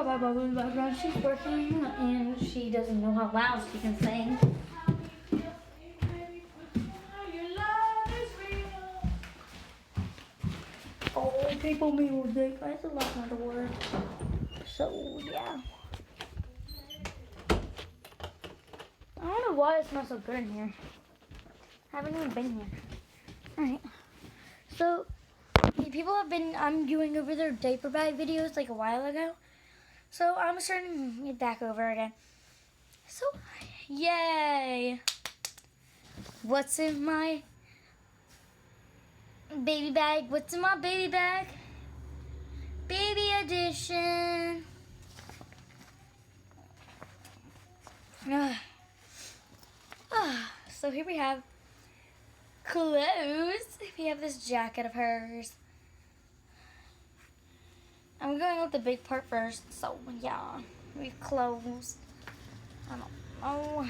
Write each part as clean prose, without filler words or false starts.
got my mom in the background. She's working and she doesn't know how loud she can sing. Oh, people music. I have to lock my door. So, yeah. I don't know why it smells so good in here. I haven't even been here. Alright. So, people have been doing over their diaper bag videos like a while ago. So, I'm starting it back over again. So, yay! What's in my baby bag? What's in my baby bag? Baby edition. So here we have clothes. We have this jacket of hers. I'm going with the big part first. So yeah, we have clothes. I don't know.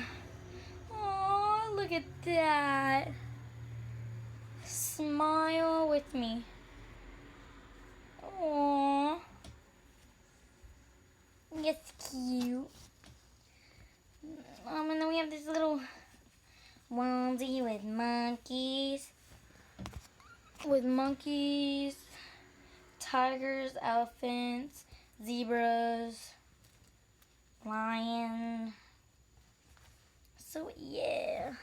Oh, look at that. Smile with me. Aww. It's cute. And then we have this little onesie with monkeys. Tigers, elephants, zebras, lion. So yeah.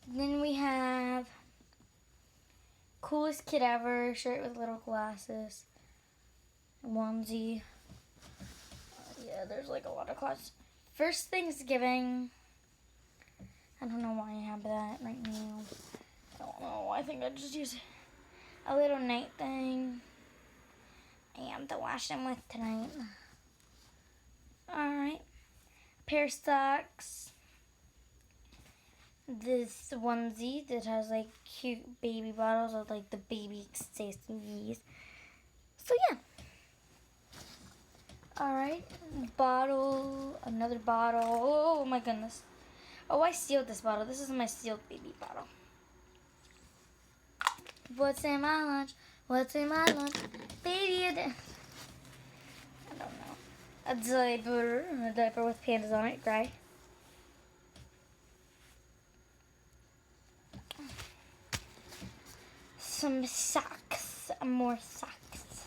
Then we have coolest kid ever, shirt with little glasses, onesie. Yeah, there's like a lot of clothes. First Thanksgiving. I don't know why I have that right now. I don't know. I think I just use a little night thing. I am to wash them with tonight. Alright. Pair of socks. This onesie that has like cute baby bottles with like the baby accessories. So yeah. Alright. Bottle. Another bottle. Oh my goodness. Oh, I sealed this bottle. This is my sealed baby bottle. What's in my lunch? What's in my lunch? Baby, I don't know. A diaper with pandas on it, gray. Some socks, more socks.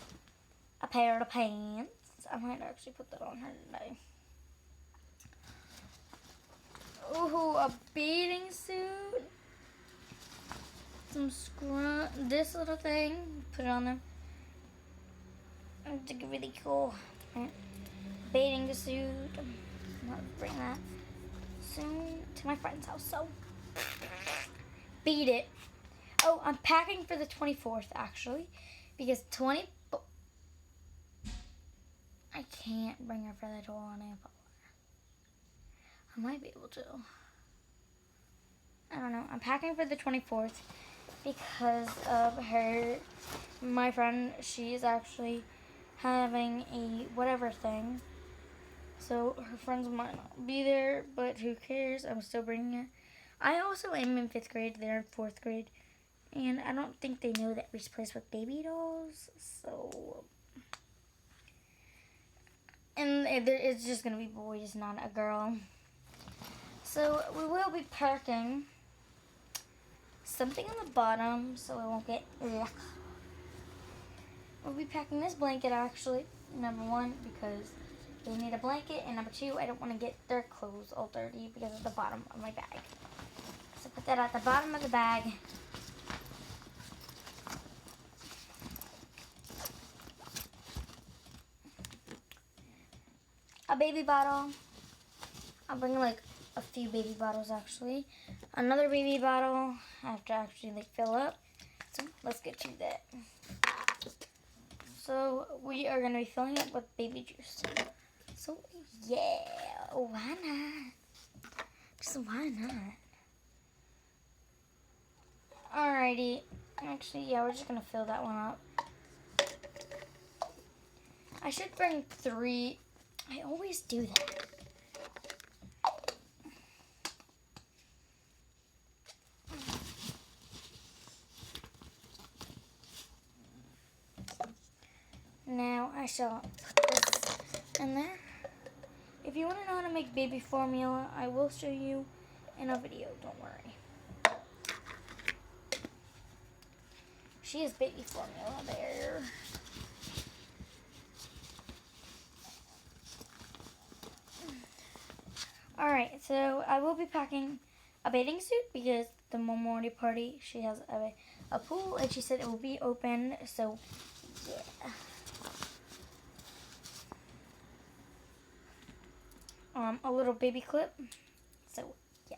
A pair of pants. I might actually put that on her today. Ooh, a bathing suit. Some this little thing, put it on there. It's really cool. Bathing suit. I'm gonna bring that soon to my friend's house. So, beat it. Oh, I'm packing for the 24th actually, because I can't bring her for the 24th. I might be able to. I don't know. I'm packing for the 24th because of my friend, she's actually having a whatever thing. So her friends might not be there, but who cares? I'm still bringing it. I also am in 5th grade. They're in 4th grade. And I don't think they know that we plays with baby dolls. So, and it's just going to be boys, not a girl. So we will be packing something on the bottom so it won't get ugh. We'll be packing this blanket actually, number 1, because they need a blanket, and number 2, I don't want to get their clothes all dirty because of the bottom of my bag. So put that at the bottom of the bag. A baby bottle. I'll bring like a few baby bottles actually. Another baby bottle I have to actually like fill up. So let's get to that. So we are gonna be filling it with baby juice. So yeah, why not? Just why not? Alrighty. Actually, yeah, we're just gonna fill that one up. I should bring 3. I always do that. Now I shall put this in there. If you want to know how to make baby formula, I will show you in a video, don't worry. She has baby formula there. Alright, so I will be packing a bathing suit because the memorial party, she has a pool and she said it will be open, so yeah. A little baby clip, so yeah.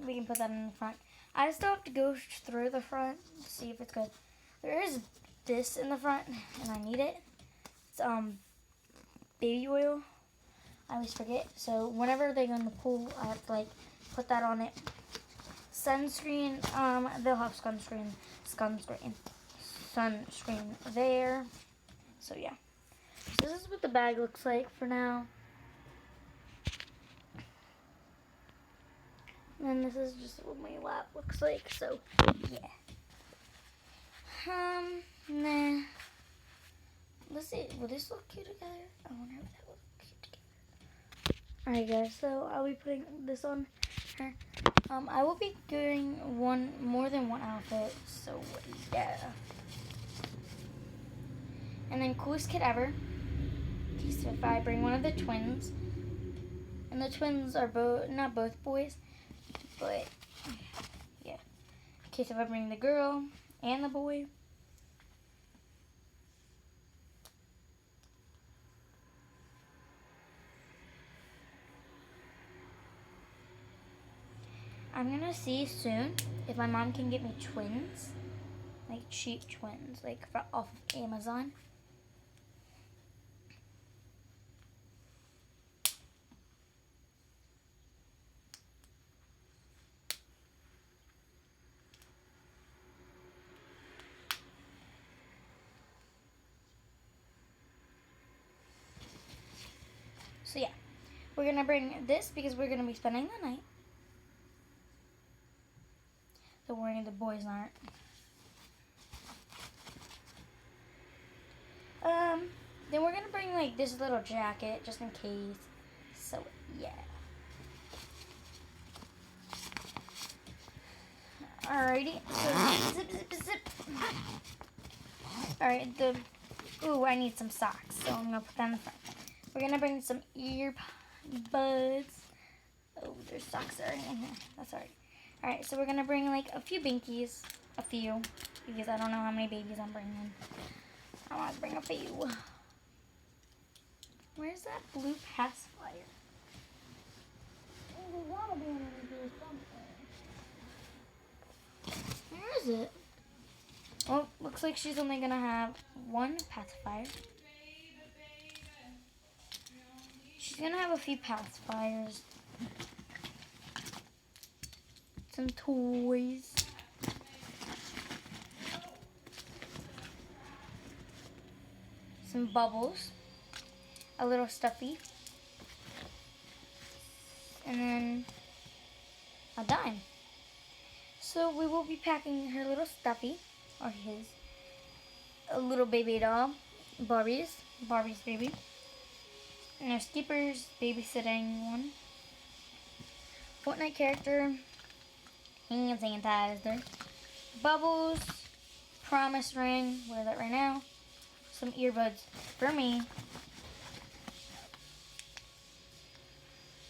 We can put that in the front. I still have to go through the front to see if it's good. There is this in the front, and I need it. It's baby oil. I always forget. So whenever they go in the pool, I have to like put that on it. Sunscreen. They'll have sunscreen there. So yeah. So this is what the bag looks like for now. And this is just what my lap looks like, so yeah. Nah. Let's see, will this look cute together? I wonder if that will look cute together. Alright guys, so I'll be putting this on her. I will be doing more than one outfit, so yeah. And then coolest kid ever. If I bring one of the twins. And the twins are not both boys. But, yeah. In case if I bring the girl and the boy. I'm gonna see soon if my mom can get me twins. Like cheap twins, like off of Amazon. So yeah, we're gonna bring this because we're gonna be spending the night. Don't worry, the boys aren't. Then we're gonna bring like this little jacket just in case. So yeah. Alrighty. So zip, zip, zip. Alright. Ooh, I need some socks, so I'm gonna put that in the front. We're gonna bring some earbuds. Oh, there's socks already in here. That's alright. Alright, so we're gonna bring like a few binkies. A few. Because I don't know how many babies I'm bringing. I want to bring a few. Where's that blue pacifier? Oh, there's gotta be another blue something. Where is it? Well, looks like she's only gonna have one pacifier. She's gonna have a few pacifiers. Some toys. Some bubbles. A little stuffy. And then a dime. So we will be packing her little stuffy, or a little baby doll, Barbie's baby. And there's Skipper's babysitting one. Fortnite character, hand sanitizer, Bubbles, promise ring, wear that right now. Some earbuds for me.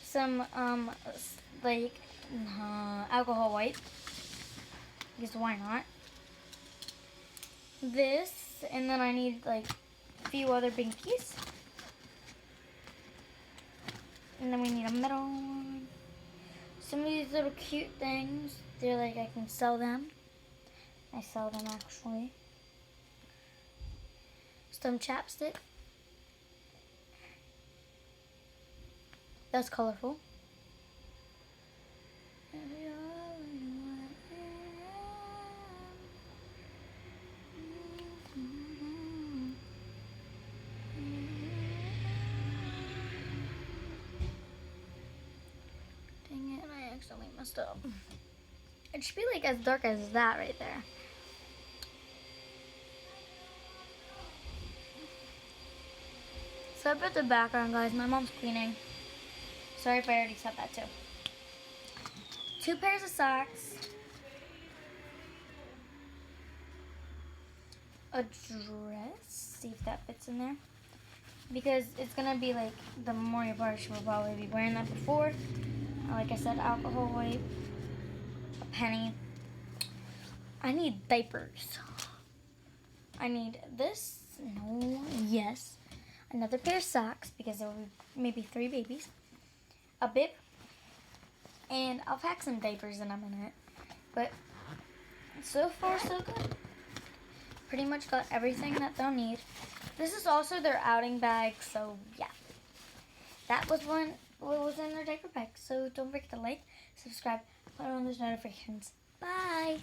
Some like alcohol wipe, because why not? This, and then I need like a few other binkies. And then we need a middle one. Some of these little cute things, they're like I can sell them. I sell them actually. Some chapstick. That's colorful. Dang it, I accidentally messed up. It should be like as dark as that right there. So about the background, guys, my mom's cleaning. Sorry if I already said that too. 2 pairs of socks. A dress. See if that fits in there. Because it's going to be like the memorial party. She will probably be wearing that before. Like I said, alcohol wipe. A penny. I need diapers. I need this. No. Yes. Another pair of socks because there will be maybe 3 babies. A bib. And I'll pack some diapers in a minute. But so far so good. Pretty much got everything that they'll need. This is also their outing bag, so yeah. That was what was in their diaper bag. So don't forget to like, subscribe, put on those notifications. Bye.